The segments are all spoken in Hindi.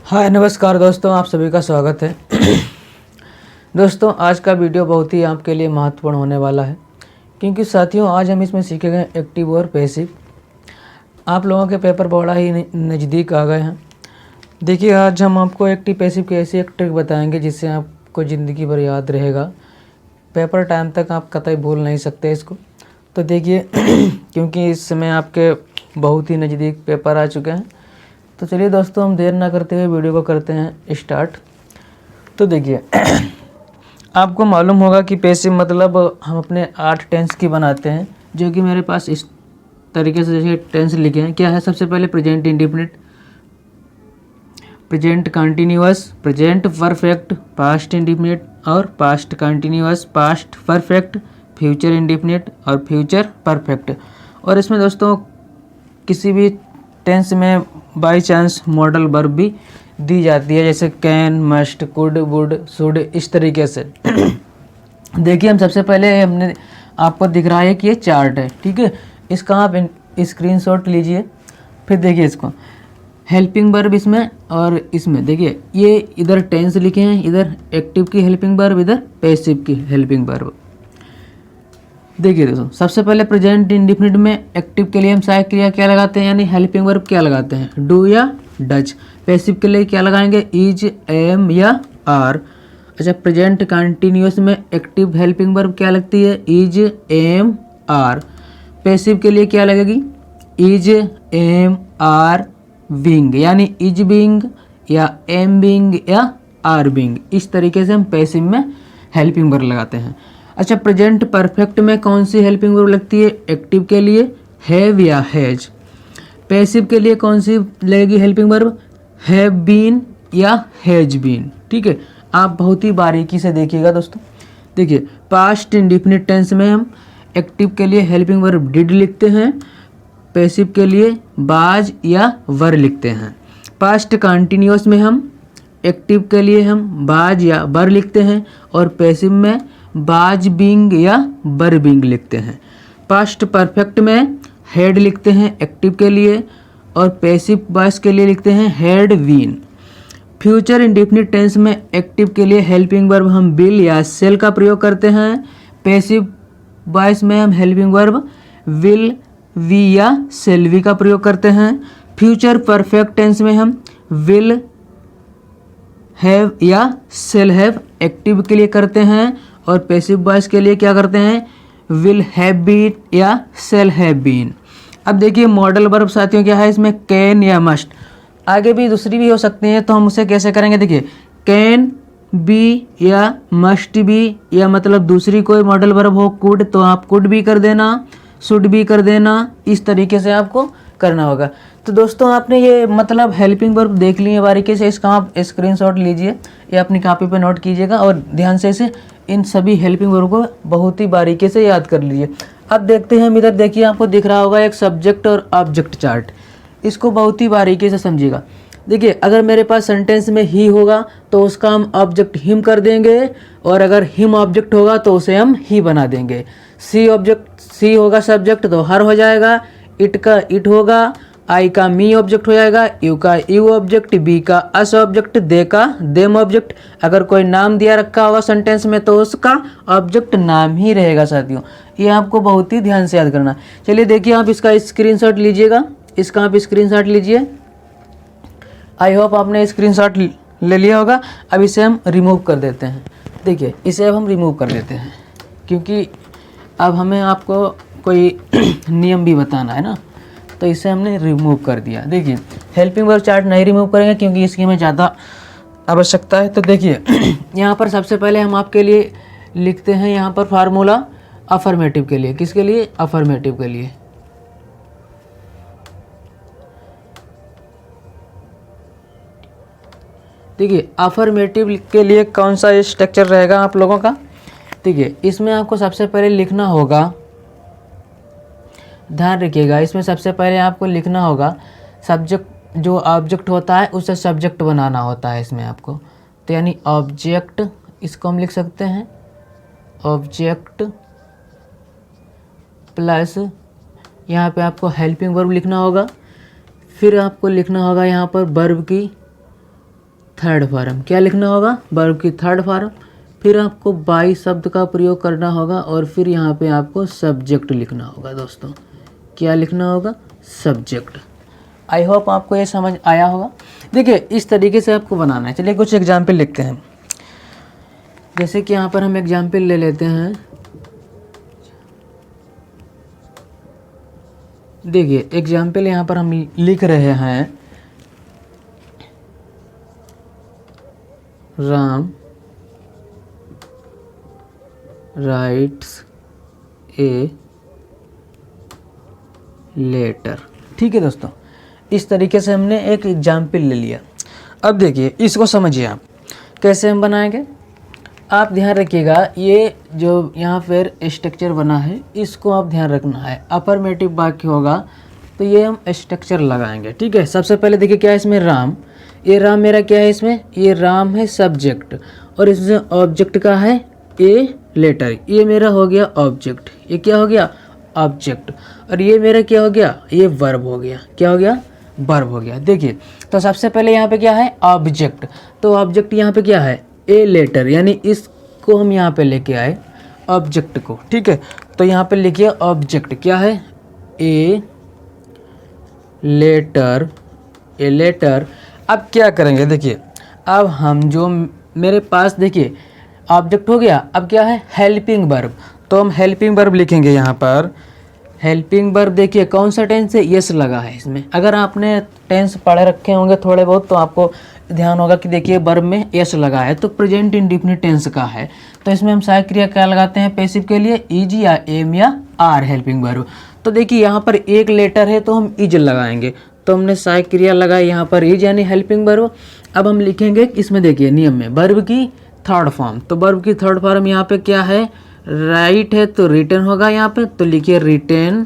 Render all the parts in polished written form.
हाय नमस्कार दोस्तों, आप सभी का स्वागत है। दोस्तों आज का वीडियो बहुत ही आपके लिए महत्वपूर्ण होने वाला है, क्योंकि साथियों आज हम इसमें सीखेंगे एक्टिव और पैसिव। आप लोगों के पेपर बड़ा ही नज़दीक आ गए हैं। देखिए आज हम आपको एक्टिव पैसिव की ऐसी एक ट्रिक बताएंगे जिससे आपको ज़िंदगी भर याद रहेगा। पेपर टाइम तक आप कतई भूल नहीं सकते इसको। तो देखिए क्योंकि इस समय आपके बहुत ही नज़दीक पेपर आ चुके हैं, तो चलिए दोस्तों हम देर ना करते हुए वीडियो को करते हैं स्टार्ट। तो देखिए आपको मालूम होगा कि पैसिव मतलब हम अपने 8 टेंस की बनाते हैं, जो कि मेरे पास इस तरीके से जैसे टेंस लिखे हैं। क्या है? सबसे पहले present indefinite, present continuous, present perfect, past indefinite और past continuous, past perfect, future indefinite और फ्यूचर परफेक्ट। और इसमें दोस्तों किसी भी टेंस में बाय चांस मॉडल वर्ब भी दी जाती है, जैसे can, must, could, would, should, इस तरीके से। देखिए हम सबसे पहले हमने आपको दिख रहा है कि ये चार्ट है, ठीक है। इसका आप स्क्रीनशॉट लीजिए। फिर देखिए इसको हेल्पिंग वर्ब इसमें और इसमें देखिए ये इधर टेंस लिखे हैं, इधर एक्टिव की हेल्पिंग वर्ब, इधर पैसिव की हेल्पिंग वर्ब। देखिए दोस्तों सबसे पहले प्रेजेंट इंडेफिनिट में एक्टिव के लिए हम सहायक क्रिया क्या लगाते हैं, यानी हेल्पिंग वर्ब क्या लगाते हैं, डू या डच। पैसिव के लिए क्या लगाएंगे, इज, एम या आर। अच्छा प्रेजेंट कंटिन्यूअस में एक्टिव हेल्पिंग वर्ब क्या लगती है, इज, एम, आर। पैसिव के लिए क्या लगेगी, इज, एम, आर, बीइंग, यानी इज बीइंग या एम बीइंग या आर बीइंग। इस तरीके से हम पैसिव में हेल्पिंग वर्ब लगाते हैं। अच्छा प्रेजेंट परफेक्ट में कौन सी हेल्पिंग वर्ब लगती है, एक्टिव के लिए हैव या हैज। पैसिव के लिए कौन सी लगेगी हेल्पिंग वर्ब, हैव बीन या हैज बीन। ठीक है, आप बहुत ही बारीकी से देखिएगा दोस्तों। देखिए पास्ट इंडेफिनिट टेंस में हम एक्टिव के लिए हेल्पिंग वर्ब डिड लिखते हैं, पैसिव के लिए बाज या वर लिखते हैं। पास्ट कंटिन्यूअस में हम एक्टिव के लिए हम बाज या बर लिखते हैं और पैसिव में बाज बींग या बर बींग लिखते हैं। पास्ट परफेक्ट में हैड लिखते हैं एक्टिव के लिए और पैसिव वॉइस के लिए लिखते हैं had been. Future indefinite tense में एक्टिव के लिए हेल्पिंग वर्ब हम विल या सेल का प्रयोग करते हैं, पैसिव वॉइस में हम हेल्पिंग वर्ब विल, वी या सेल वी का प्रयोग करते हैं। फ्यूचर परफेक्ट टेंस में हम विल, हैव या सेल हैव एक्टिव के लिए करते हैं और पैसिव वॉइस के लिए क्या करते हैं, विल हैव बीन या सेल हैव बीन। अब देखिए मॉडल वर्ब साथियों क्या है इसमें, कैन या मस्ट। आगे भी दूसरी भी हो सकती हैं, तो हम उसे कैसे करेंगे, देखिए कैन बी या मस्ट बी, या मतलब दूसरी कोई मॉडल वर्ब हो, कुड तो आप कुड भी कर देना, शुड भी कर देना, इस तरीके से आपको करना होगा। तो दोस्तों आपने ये मतलब हेल्पिंग वर्ब देख ली है बारीकी से, इसका आप स्क्रीनशॉट लीजिए या अपनी कॉपी पे नोट कीजिएगा और ध्यान से इसे इन सभी हेल्पिंग वर्ब को बहुत ही बारीकी से याद कर लीजिए। अब देखते हैं हम इधर, देखिए आपको दिख रहा होगा एक सब्जेक्ट और ऑब्जेक्ट चार्ट, इसको बहुत ही बारीकी से समझिएगा। देखिए अगर मेरे पास सेंटेंस में ही होगा तो उसका हम ऑब्जेक्ट हिम कर देंगे, और अगर हिम ऑब्जेक्ट होगा तो उसे हम ही बना देंगे। सी होगा सब्जेक्ट तो हर हो जाएगा, इट का इट होगा, आई का मी ऑब्जेक्ट हो जाएगा, यू का यू ऑब्जेक्ट, बी का अस ऑब्जेक्ट, दे का देम ऑब्जेक्ट। अगर कोई नाम दिया रखा होगा सेंटेंस में तो उसका ऑब्जेक्ट नाम ही रहेगा साथियों। ये आपको बहुत ही ध्यान से याद करना। चलिए देखिए आप इसका स्क्रीनशॉट लीजिएगा, इसका आप स्क्रीनशॉट लीजिए। आई होप आपने स्क्रीनशॉट ले लिया होगा। अब इसे हम रिमूव कर देते हैं। देखिए इसे अब हम रिमूव कर देते हैं, क्योंकि अब हमें आपको कोई नियम भी बताना है ना, तो इसे हमने रिमूव कर दिया। देखिए हेल्पिंग वर्ब चार्ट नहीं रिमूव करेंगे क्योंकि इसकी हमें ज़्यादा आवश्यकता है। तो देखिए यहाँ पर सबसे पहले हम आपके लिए लिखते हैं यहाँ पर फार्मूला अफर्मेटिव के लिए। किसके लिए? अफर्मेटिव के लिए। देखिए अफर्मेटिव के लिए कौन सा स्ट्रक्चर रहेगा आप लोगों का। देखिए इसमें आपको सबसे पहले लिखना होगा, ध्यान रखिएगा, इसमें सबसे पहले आपको लिखना होगा सब्जेक्ट, जो ऑब्जेक्ट होता है उसे सब्जेक्ट बनाना होता है इसमें आपको। तो यानी ऑब्जेक्ट, इसको हम लिख सकते हैं ऑब्जेक्ट प्लस यहाँ पे आपको हेल्पिंग वर्ब लिखना होगा। फिर आपको लिखना होगा यहाँ पर वर्ब की थर्ड फॉर्म। क्या लिखना होगा? वर्ब की थर्ड फॉर्म। फिर आपको बाई शब्द का प्रयोग करना होगा और फिर यहाँ पे आपको सब्जेक्ट लिखना होगा दोस्तों। क्या लिखना होगा? सब्जेक्ट। आई होप आपको ये समझ आया होगा। देखिए इस तरीके से आपको बनाना है। चलिए कुछ एग्जाम्पल लिखते हैं। जैसे कि यहाँ पर हम एग्जाम्पल ले लेते हैं। देखिए एग्जाम्पल यहाँ पर हम लिख रहे हैं, राम राइट्स ए लेटर। ठीक है दोस्तों, इस तरीके से हमने एक एग्जाम्पल ले लिया। अब देखिए इसको समझिए आप कैसे हम बनाएंगे। आप ध्यान रखिएगा, ये जो यहाँ पर स्ट्रक्चर बना है इसको आप ध्यान रखना है। अफर्मेटिव वाक्य होगा तो ये हम स्ट्रक्चर लगाएंगे। ठीक है, सबसे पहले देखिए क्या है इसमें? राम। ये राम मेरा क्या है इसमें? ये राम है सब्जेक्ट और इसमें ऑब्जेक्ट का है ए लेटर। ये मेरा हो गया ऑब्जेक्ट। ये क्या हो गया? ऑब्जेक्ट। और ये मेरा क्या हो गया? ये वर्ब हो गया। क्या हो गया? वर्ब हो गया। देखिए तो सबसे पहले यहाँ पे क्या है? ऑब्जेक्ट। तो ऑब्जेक्ट यहाँ पे क्या है? ए लेटर, यानी इसको हम यहाँ पे लेके आए ऑब्जेक्ट को। ठीक है, तो यहाँ पे लिखिए ऑब्जेक्ट क्या है? A letter. A letter. अब क्या करेंगे? देखिए अब हम जो मेरे पास देखिए ऑब्जेक्ट हो गया। अब क्या है? Helping verb. तो हम हेल्पिंग वर्ब लिखेंगे यहाँ पर। हेल्पिंग वर्ब देखिए कौन सा टेंस है? यस लगा है इसमें। अगर आपने टेंस पढ़े रखे होंगे थोड़े बहुत तो आपको ध्यान होगा कि देखिए वर्ब में यस लगा है तो प्रेजेंट इंडेफिनिट टेंस का है। तो इसमें हम सहायक क्रिया क्या लगाते हैं पैसिव के लिए? इज या एम या आर हेल्पिंग वर्ब। तो देखिए यहाँ पर एक लेटर है तो हम इज लगाएंगे। तो हमने सहायक क्रिया लगाई यहाँ पर इज यानी हेल्पिंग वर्ब। अब हम लिखेंगे इसमें देखिए नियम में वर्ब की थर्ड फॉर्म। तो वर्ब की थर्ड फॉर्म यहाँ पे क्या है? राइट है तो रिटर्न होगा यहाँ पे, तो लिखिए रिटर्न।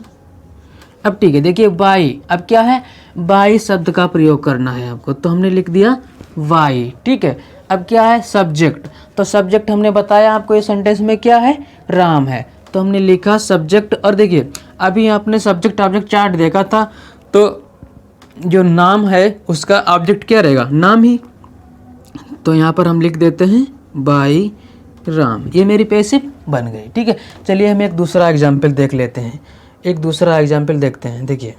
अब ठीक है, देखिए बाई। अब क्या है? बाई शब्द का प्रयोग करना है आपको, तो हमने लिख दिया वाई। ठीक है, अब क्या है? सब्जेक्ट। तो सब्जेक्ट हमने बताया आपको ये सेंटेंस में क्या है? राम है, तो हमने लिखा सब्जेक्ट। और देखिए अभी आपने सब्जेक्ट ऑब्जेक्ट चार्ट देखा था, तो जो नाम है उसका ऑब्जेक्ट क्या रहेगा? नाम ही। तो यहाँ पर हम लिख देते हैं बाई राम। ये मेरी पैसिव बन गई। ठीक है, चलिए हम एक दूसरा एग्जाम्पल देख लेते हैं। एक दूसरा एग्जाम्पल देखते हैं। देखिए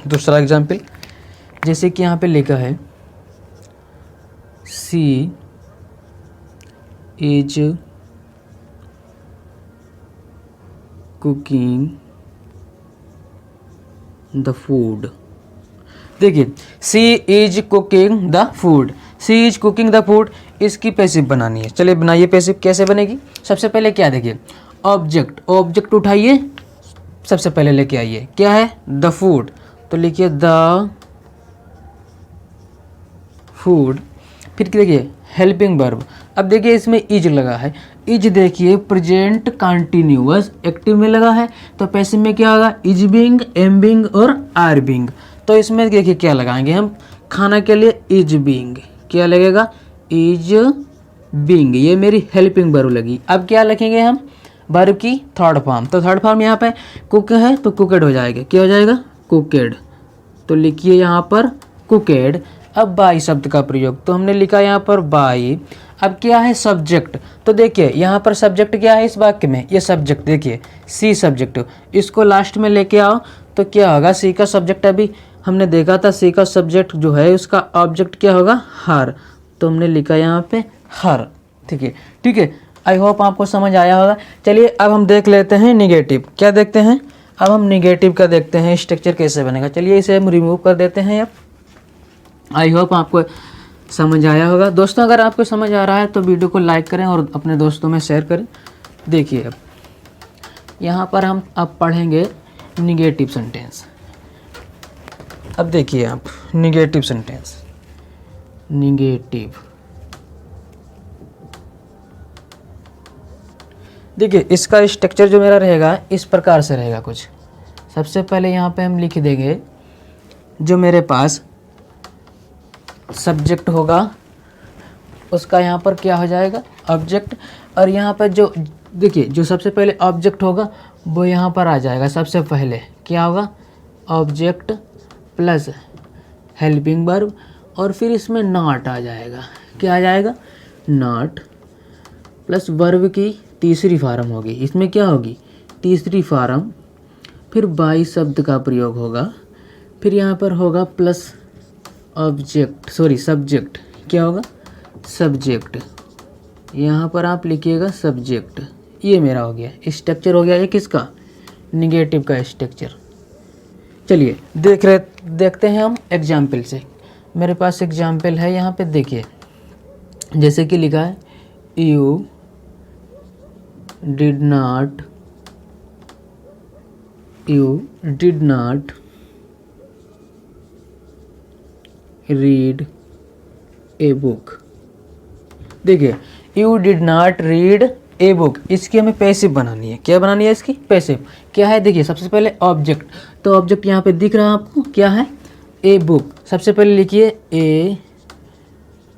दूसरा एग्जाम्पल जैसे कि यहाँ पे लिखा है she is cooking the food. देखिए she is cooking the food. She is cooking the food, इसकी पैसिव बनानी है। चलिए बनाइए पैसिव। कैसे बनेगी? सबसे पहले क्या देखिए ऑब्जेक्ट। ऑब्जेक्ट उठाइए, सबसे पहले लेके आइए क्या है? The food. तो लिखिए द फूड। फिर देखिए हेल्पिंग वर्ब। अब देखिए इसमें इज लगा है। इज देखिए प्रेजेंट कंटिन्यूअस एक्टिव में लगा है, तो पैसिव में क्या होगा? इज बीइंग, एम बीइंग और आर बीइंग। तो इसमें देखिए क्या लगाएंगे हम? खाना के लिए इज बीइंग। क्या लगेगा? Is being. ये मेरी हेल्पिंग वर्ब लगी। अब क्या लिखेंगे हम? वर्ब की थर्ड फॉर्म। तो थर्ड फॉर्म यहाँ पे कुक है तो कुकेड हो जाएगा। क्या हो जाएगा? कुकेड। तो लिखिए यहाँ पर कुकेड। अब बाई शब्द का प्रयोग, तो हमने लिखा यहाँ पर बाई। अब क्या है? सब्जेक्ट। तो देखिए यहाँ पर सब्जेक्ट क्या है इस वाक्य में? ये सब्जेक्ट देखिए सी सब्जेक्ट। इसको लास्ट में लेके आओ तो क्या होगा? सी का सब्जेक्ट अभी हमने देखा था, सी का सब्जेक्ट जो है उसका ऑब्जेक्ट क्या होगा? हर। तो हमने लिखा यहाँ पे हर। ठीक है, आई होप आपको समझ आया होगा। चलिए अब हम देख लेते हैं निगेटिव। क्या देखते हैं? अब हम निगेटिव का देखते हैं स्ट्रक्चर कैसे बनेगा। चलिए इसे हम रिमूव कर देते हैं। अब आई होप आपको समझ आया होगा। दोस्तों अगर आपको समझ आ रहा है तो वीडियो को लाइक करें और अपने दोस्तों में शेयर करें। देखिए अब यहाँ पर हम अब पढ़ेंगे निगेटिव सेंटेंस। अब देखिए आप निगेटिव सेंटेंस। निगेटिव देखिए इसका स्ट्रक्चर जो मेरा रहेगा इस प्रकार से रहेगा कुछ। सबसे पहले यहाँ पे हम लिख देंगे जो मेरे पास सब्जेक्ट होगा उसका यहाँ पर क्या हो जाएगा? ऑब्जेक्ट। और यहाँ पर जो देखिए जो सबसे पहले ऑब्जेक्ट होगा वो यहाँ पर आ जाएगा। सबसे पहले क्या होगा? ऑब्जेक्ट प्लस हेल्पिंग वर्ब और फिर इसमें नॉट आ जाएगा। क्या आ जाएगा? नॉट प्लस वर्ब की तीसरी फॉर्म होगी। इसमें क्या होगी? तीसरी फॉर्म। फिर बाई शब्द का प्रयोग होगा। फिर यहाँ पर होगा प्लस सब्जेक्ट। क्या होगा? सब्जेक्ट। यहाँ पर आप लिखिएगा सब्जेक्ट। ये मेरा हो गया स्ट्रक्चर, हो गया ये किसका? निगेटिव का स्ट्रक्चर। चलिए देखते हैं हम एग्जाम्पल से। मेरे पास एग्जाम्पल है यहाँ पे, देखिए जैसे कि लिखा है you did not read a book. देखिए you did not read a book, इसकी हमें पैसिव बनानी है। क्या बनानी है इसकी? पैसिव। क्या है? देखिए सबसे पहले ऑब्जेक्ट, तो ऑब्जेक्ट यहाँ पे दिख रहा है आपको, क्या है? A book. सबसे पहले लिखिए ए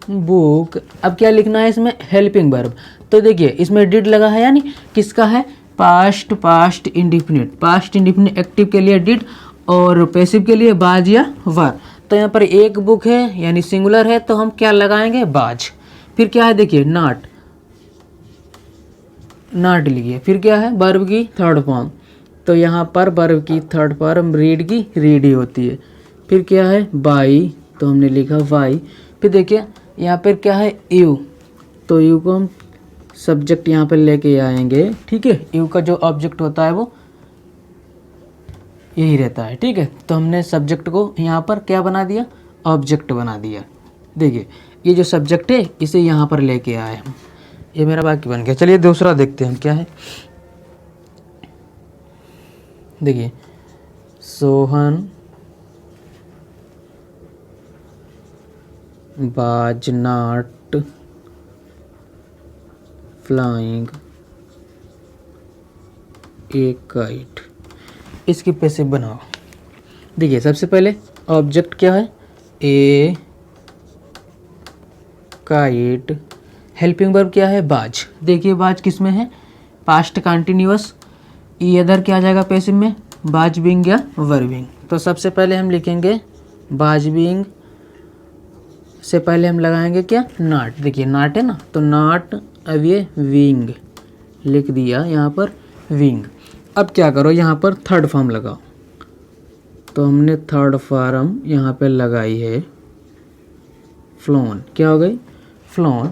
बुक। अब क्या लिखना है इसमें? Helping verb. तो देखिए इसमें डिड लगा है, यानी किसका है? पास्ट इंडिफिनिट एक्टिव के लिए डिड और पैसिव के लिए बाज या वर। तो यहाँ पर एक बुक है यानी सिंगुलर है, तो हम क्या लगाएंगे? बाज। फिर क्या है? देखिए नॉट लिखिए। फिर क्या है? वर्ब की थर्ड फॉर्म, तो यहाँ पर वर्ब की थर्ड फॉर्म रीड की रीड ही होती है। फिर क्या है? बाई, तो हमने लिखा वाई। फिर देखिए यहाँ पर क्या है? यू, तो यू को हम सब्जेक्ट यहाँ पर लेके आएंगे। ठीक है, यू का जो ऑब्जेक्ट होता है वो यही रहता है। ठीक है, तो हमने सब्जेक्ट को यहाँ पर क्या बना दिया? ऑब्जेक्ट बना दिया। देखिए ये जो सब्जेक्ट है इसे यहाँ पर लेके आए हम। ये मेरा वाक्य बन गया। चलिए दूसरा देखते हैं क्या है। देखिए Sohan was not flying A kite. इसकी पैसिव बनाओ। देखिए सबसे पहले ऑब्जेक्ट क्या है? ए काइट। हेल्पिंग वर्ब क्या है? बाज। देखिए बाज किस में है? Past continuous. ई अदर क्या आ जाएगा पैसिव में? बाज बीइंग या वर्बिंग। तो सबसे पहले हम लिखेंगे बाज बीइंग से पहले हम लगाएंगे क्या? नॉट। देखिए नॉट है ना, तो नॉट। अब ये विंग लिख दिया यहाँ पर, विंग। अब क्या करो? यहाँ पर थर्ड फॉर्म लगाओ। तो हमने थर्ड फॉर्म यहाँ पे लगाई है फ्लोन। क्या हो गई? फ्लोन।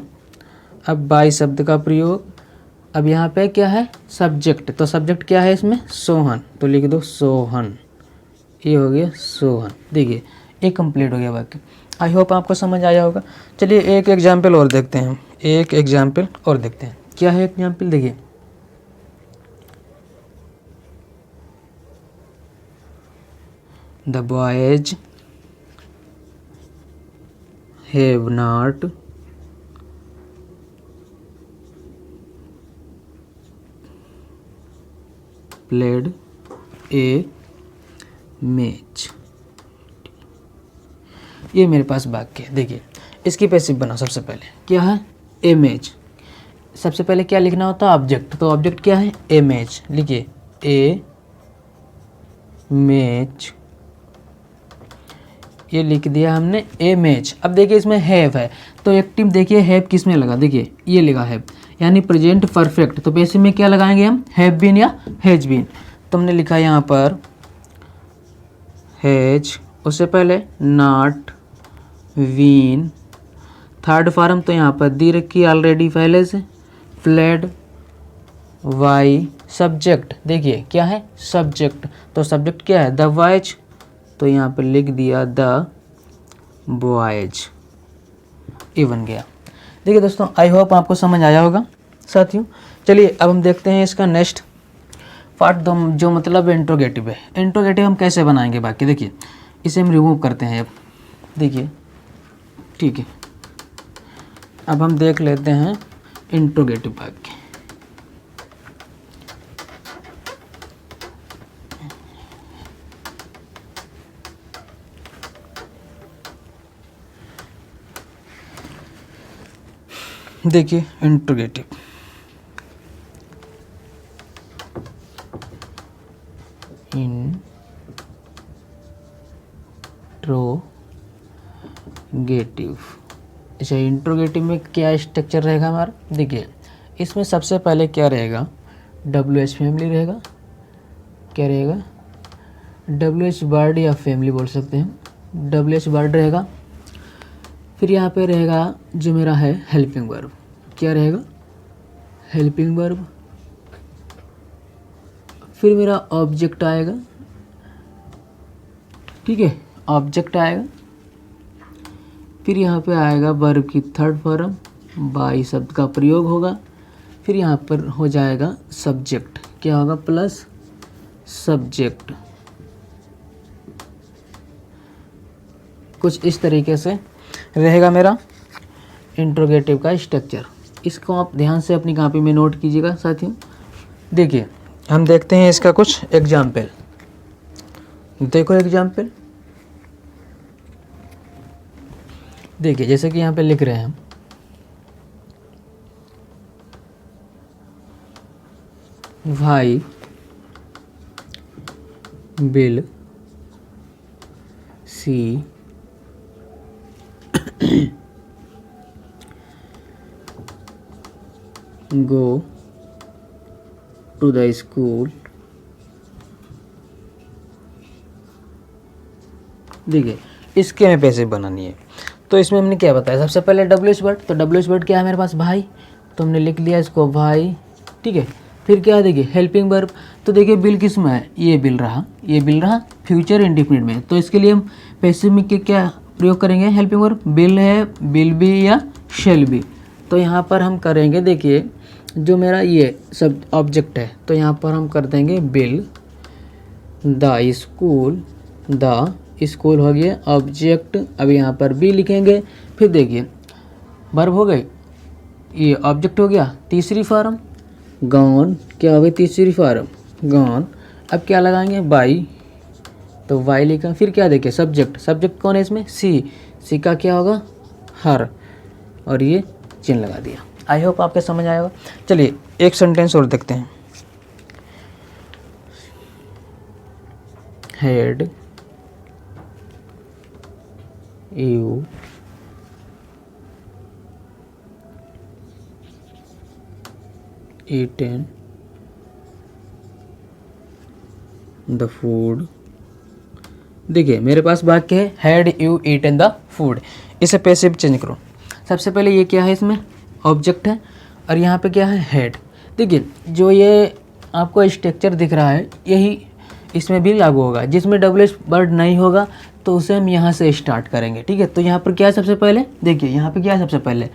अब बाई शब्द का प्रयोग। अब यहाँ पे क्या है? सब्जेक्ट। तो सब्जेक्ट क्या है इसमें? सोहन, तो लिख दो सोहन। ये हो गया सोहन। देखिए ये कंप्लीट हो गया वाक्य। आई होप आपको समझ आया होगा। चलिए एक एग्जाम्पल और देखते हैं। क्या है एग्जाम्पल? देखिए the boys have not played a match. ये मेरे पास वाक्य है। देखिए इसकी पैसिव बनाओ। सबसे पहले क्या है? ए मैच। सबसे पहले क्या लिखना होता है? ऑब्जेक्ट। तो ऑब्जेक्ट क्या है? ए मैच। लिखिए ए मैच। ये लिख दिया हमने ए मैच। अब देखिए इसमें हैव है, तो एक्टिव देखिए हैव किस में लगा? देखिए ये लगा हैव, यानी प्रेजेंट परफेक्ट। तो पैसिव में क्या लगाएंगे हम? हैव बीन या हैज बीन। तो हमने लिखा यहाँ पर हैज, उससे पहले नॉट, बीन। थर्ड फॉर्म तो यहाँ पर दी रखी ऑलरेडी पहले से, प्लेड, वाई। सब्जेक्ट देखिए क्या है? सब्जेक्ट। तो सब्जेक्ट क्या है? द बॉयज, तो यहाँ पर लिख दिया द बॉयज। ये बन गया। देखिए दोस्तों आई होप आपको समझ आया होगा साथियों। चलिए अब हम देखते हैं इसका नेक्स्ट पार्ट, जो मतलब इंट्रोगेटिव है। इंट्रोगेटिव हम कैसे बनाएंगे बाकी? देखिए इसे हम रिमूव करते हैं अब। देखिए ठीक है, अब हम देख लेते हैं इंट्रोगेटिव वाक्य। देखिए इंट्रोगेटिव, अच्छा, इंट्रोगेटिव में क्या स्ट्रक्चर रहेगा हमारा? देखिए, इसमें सबसे पहले क्या रहेगा, WH फैमिली रहेगा। क्या रहेगा? WH वर्ड या फैमिली बोल सकते हैं। WH वर्ड रहेगा। फिर यहाँ पे रहेगा जो मेरा है हेल्पिंग वर्ब। क्या रहेगा? Helping verb. फिर मेरा ऑब्जेक्ट आएगा। ठीक है, ऑब्जेक्ट आएगा। फिर यहाँ पे आएगा वर्ब की थर्ड फॉर्म, बाई शब्द का प्रयोग होगा। फिर यहाँ पर हो जाएगा सब्जेक्ट। क्या होगा? Plus subject. कुछ इस तरीके से रहेगा मेरा इंट्रोगेटिव का स्ट्रक्चर। इसको आप ध्यान से अपनी कॉपी में नोट कीजिएगा साथियों। देखिए, हम देखते हैं इसका कुछ एग्जाम्पल। देखो एग्जाम्पल, देखिए जैसे कि यहाँ पे लिख रहे हैं हम, भाई बिल सी go to the school। देखिए, इसके में पैसे बनानी है तो इसमें हमने क्या बताया? सबसे पहले WH वर्ड। तो WH वर्ड क्या है मेरे पास? भाई। तो हमने लिख लिया इसको भाई। ठीक है, फिर क्या है? देखिए हेल्पिंग वर्ब। तो देखिए बिल किस में है? ये बिल रहा, ये बिल रहा फ्यूचर इंडेफिनिट में। तो इसके लिए हम पैसिव में क्या प्रयोग करेंगे? Helping verb. बिल है, बिल बी या शेल बी। तो यहाँ पर हम करेंगे, देखिए जो मेरा ये सब ऑब्जेक्ट है, तो यहाँ पर हम कर देंगे bill, the school, the school हो गया ऑब्जेक्ट। अब यहाँ पर बी लिखेंगे। फिर देखिए वर्ब हो गई, ये ऑब्जेक्ट हो गया तीसरी फॉर्म, गॉन। क्या हो गई? तीसरी फॉर्म गॉन। अब क्या लगाएंगे? बाई। तो वाई लिखा। फिर क्या देखिए सब्जेक्ट। सब्जेक्ट कौन है इसमें? सी। सी का क्या होगा? हर। और ये चिन्ह लगा दिया। आई होप आपके समझ आएगा। चलिए एक सेंटेंस और देखते हैं। Had you eaten the food. देखिए मेरे पास वाक्य है had you eaten the food. इसे पैसिव चेंज करो। सबसे पहले ये क्या है? इसमें ऑब्जेक्ट है और यहाँ पे क्या है? हैड। देखिए जो ये आपको स्ट्रक्चर दिख रहा है यही इसमें भी लागू होगा। जिसमें WH वर्ड नहीं होगा तो उसे हम यहाँ से स्टार्ट करेंगे। ठीक है, तो यहाँ पर क्या है सबसे पहले? देखिए यहाँ पे क्या है सबसे पहले?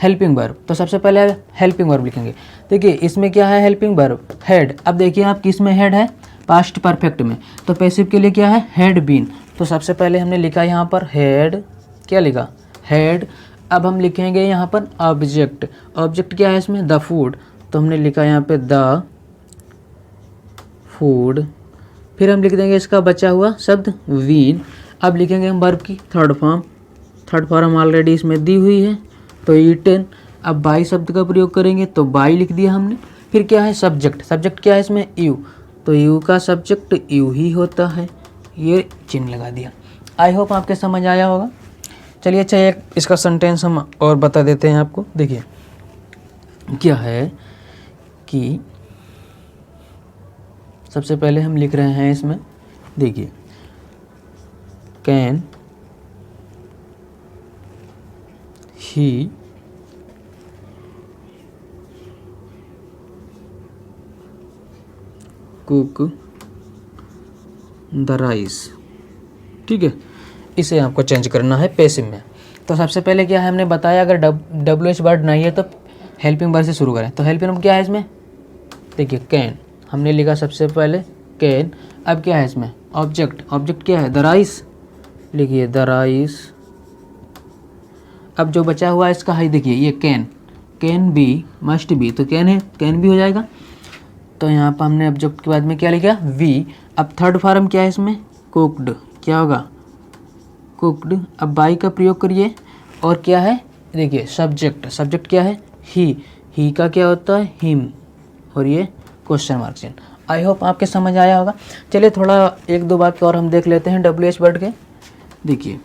Helping verb. तो सबसे पहले हेल्पिंग वर्ब लिखेंगे। देखिए इसमें क्या है? Helping verb had. अब देखिए आप किस में हैड है? पास्ट परफेक्ट में। तो पैसिव के लिए क्या है? Had been. तो सबसे पहले हमने लिखा यहाँ पर हैड। क्या लिखा? हैड। अब हम लिखेंगे यहाँ पर ऑब्जेक्ट। ऑब्जेक्ट क्या है इसमें? The food. तो हमने लिखा यहाँ पे द फूड। फिर हम लिख देंगे इसका बचा हुआ शब्द वीन। अब लिखेंगे हम वर्ब की third form. Third form already इसमें दी हुई है तो ईटन। अब बाई शब्द का प्रयोग करेंगे तो बाई लिख दिया हमने। फिर क्या है? सब्जेक्ट। सब्जेक्ट क्या है इसमें? यू। तो यू का सब्जेक्ट यू ही होता है। ये चिन्ह लगा दिया। आई होप आपके समझ आया होगा। चलिए अच्छा एक इसका सेंटेंस हम और बता देते हैं आपको। देखिए क्या है कि सबसे पहले हम लिख रहे हैं इसमें, देखिए can he cook the rice. ठीक है, इसे आपको चेंज करना है पैसिव में। तो सबसे पहले क्या है? हमने बताया अगर WH वर्ड नहीं है तो हेल्पिंग वर्ड से शुरू करें। तो हेल्पिंग वर्ब क्या है इसमें? देखिए कैन हमने लिखा सबसे पहले कैन। अब क्या है इसमें? ऑब्जेक्ट। ऑब्जेक्ट क्या है? The rice. लिखिए द राइस। अब जो बचा हुआ है इसका है, देखिए ये कैन बी, मस्ट बी। तो कैन है, कैन भी हो जाएगा। तो यहाँ पर हमने ऑब्जेक्ट के बाद में क्या लिखा? वी। अब थर्ड फॉर्म क्या है इसमें? कुक्ड। क्या होगा? कुक्ड। अब बाई का प्रयोग करिए और क्या है? देखिए सब्जेक्ट। सब्जेक्ट क्या है? ही का क्या होता है? हिम। और ये क्वेश्चन मार्क चिन्ह। आई होप आपके समझ आया होगा। चलिए थोड़ा एक दो वाक्य और हम देख लेते हैं WH वर्ड के। देखिए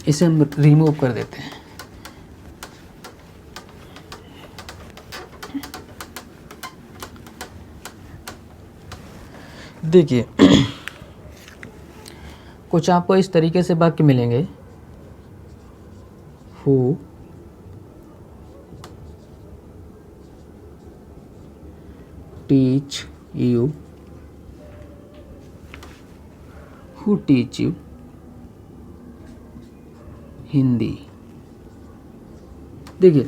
इसे हम रिमूव कर देते हैं। देखिए कुछ आपको इस तरीके से वाक्य मिलेंगे। Who teach you, who teach you Hindi. देखिए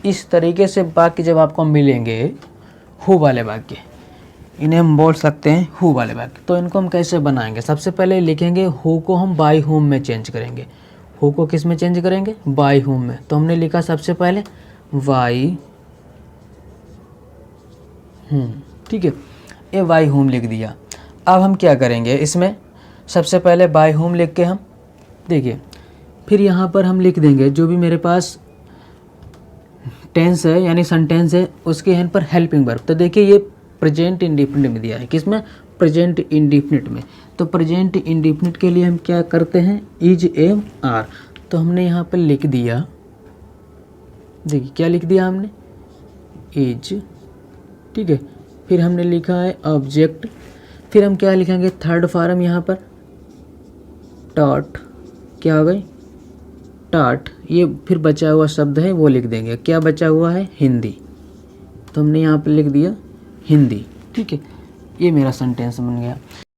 इस तरीके से वाक्य जब आपको मिलेंगे, हु वाले वाक्य, इन्हें हम बोल सकते हैं हु वाले वाक्य। तो इनको हम कैसे बनाएंगे? सबसे पहले लिखेंगे हु को हम बाय हुम में चेंज करेंगे। हु को किस में चेंज करेंगे? बाय हुम में। तो हमने लिखा सबसे पहले बाय हुम, ठीक है, ये बाय हुम लिख दिया। अब हम क्या करेंगे इसमें, सबसे पहले बाय हुम लिख के हम देखिए, फिर यहाँ पर हम लिख देंगे जो भी मेरे पास टेंस है यानी सेंटेंस है उसके यहाँ पर हेल्पिंग वर्ब। तो देखिए ये प्रेजेंट इंडिफिनिट में दिया है, किसमें? प्रेजेंट इंडिफिनिट में। तो प्रेजेंट इंडिफिनिट के लिए हम क्या करते हैं? Is am are. तो हमने यहाँ पर लिख दिया, देखिए क्या लिख दिया हमने? इज, ठीक है। फिर हमने लिखा है ऑब्जेक्ट। फिर हम क्या लिखेंगे? थर्ड फॉर्म यहाँ पर टॉट, क्या हो गई? टाट। ये फिर बचा हुआ शब्द है वो लिख देंगे, क्या बचा हुआ है? हिंदी। तो हमने यहाँ पर लिख दिया हिंदी, ठीक है। ये मेरा सेंटेंस बन गया।